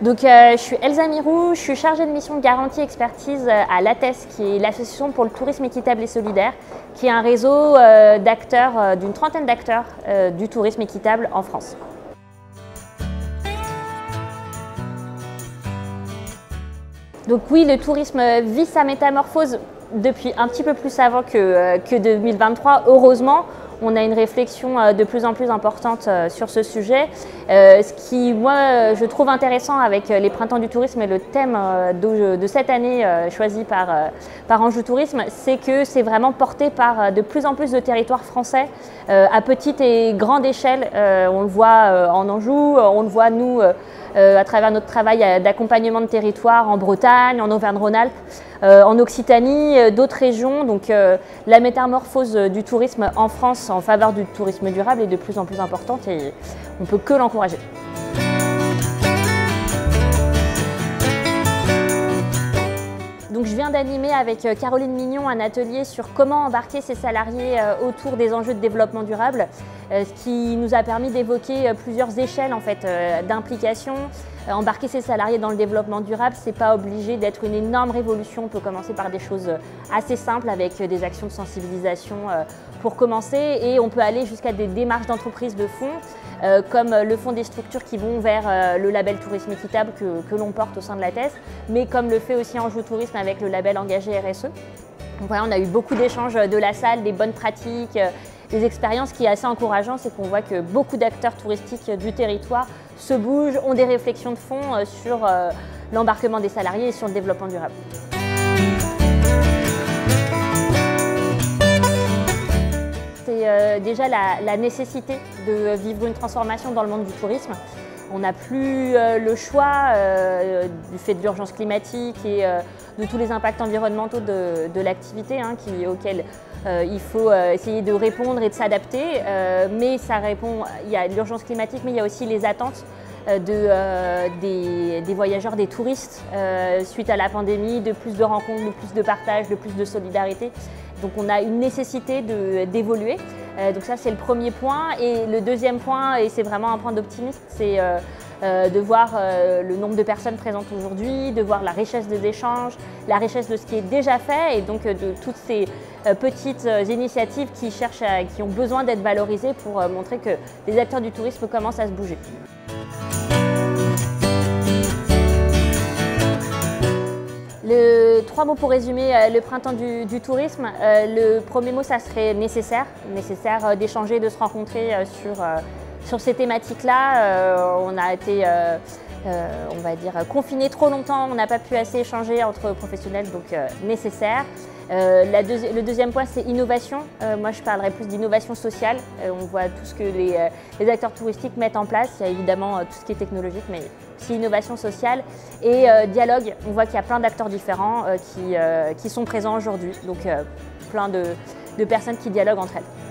Donc, je suis Elsa Mirou, je suis chargée de mission de garantie expertise à l'ATES, qui est l'Association pour le tourisme équitable et solidaire, qui est un réseau d'acteurs, d'une trentaine d'acteurs du tourisme équitable en France. Donc oui, le tourisme vit sa métamorphose depuis un petit peu plus avant que 2023, heureusement. On a une réflexion de plus en plus importante sur ce sujet. Ce qui, moi, je trouve intéressant avec les Printemps du tourisme et le thème de cette année choisi par Anjou Tourisme, c'est que c'est vraiment porté par de plus en plus de territoires français à petite et grande échelle. On le voit en Anjou, on le voit nous à travers notre travail d'accompagnement de territoire en Bretagne, en Auvergne-Rhône-Alpes, en Occitanie, d'autres régions. Donc la métamorphose du tourisme en France en faveur du tourisme durable est de plus en plus importante et on ne peut que l'encourager. Donc, je viens d'animer avec Caroline Mignon un atelier sur comment embarquer ses salariés autour des enjeux de développement durable, ce qui nous a permis d'évoquer plusieurs échelles en fait, d'implication. Embarquer ses salariés dans le développement durable, ce n'est pas obligé d'être une énorme révolution. On peut commencer par des choses assez simples avec des actions de sensibilisation pour commencer et on peut aller jusqu'à des démarches d'entreprise de fonds comme le fonds des structures qui vont vers le label tourisme équitable que l'on porte au sein de l'ATES, mais comme le fait aussi Anjou Tourisme avec le label engagé RSE. Donc voilà, on a eu beaucoup d'échanges de la salle, des bonnes pratiques, des expériences qui est assez encourageant, c'est qu'on voit que beaucoup d'acteurs touristiques du territoire se bougent, ont des réflexions de fond sur l'embarquement des salariés et sur le développement durable. C'est déjà la nécessité de vivre une transformation dans le monde du tourisme. On n'a plus le choix du fait de l'urgence climatique et de tous les impacts environnementaux de l'activité auxquels il faut essayer de répondre et de s'adapter. Mais ça répond, il y a l'urgence climatique, mais il y a aussi les attentes des voyageurs, des touristes suite à la pandémie, de plus de rencontres, de plus de partage, de plus de solidarité. Donc on a une nécessité d'évoluer. Donc ça c'est le premier point. Et le deuxième point, et c'est vraiment un point d'optimisme, c'est de voir le nombre de personnes présentes aujourd'hui, de voir la richesse des échanges, la richesse de ce qui est déjà fait et donc de toutes ces petites initiatives qui ont besoin d'être valorisées pour montrer que les acteurs du tourisme commencent à se bouger. Trois mots pour résumer le printemps du tourisme. Le premier mot, ça serait nécessaire d'échanger, de se rencontrer sur ces thématiques-là. On a été, on va dire, confinés trop longtemps, on n'a pas pu assez échanger entre professionnels, donc nécessaire. Le deuxième point, c'est innovation. Moi, je parlerai plus d'innovation sociale. On voit tout ce que les acteurs touristiques mettent en place. Il y a évidemment tout ce qui est technologique, mais aussi innovation sociale. Et dialogue, on voit qu'il y a plein d'acteurs différents qui sont présents aujourd'hui. Donc, plein de personnes qui dialoguent entre elles.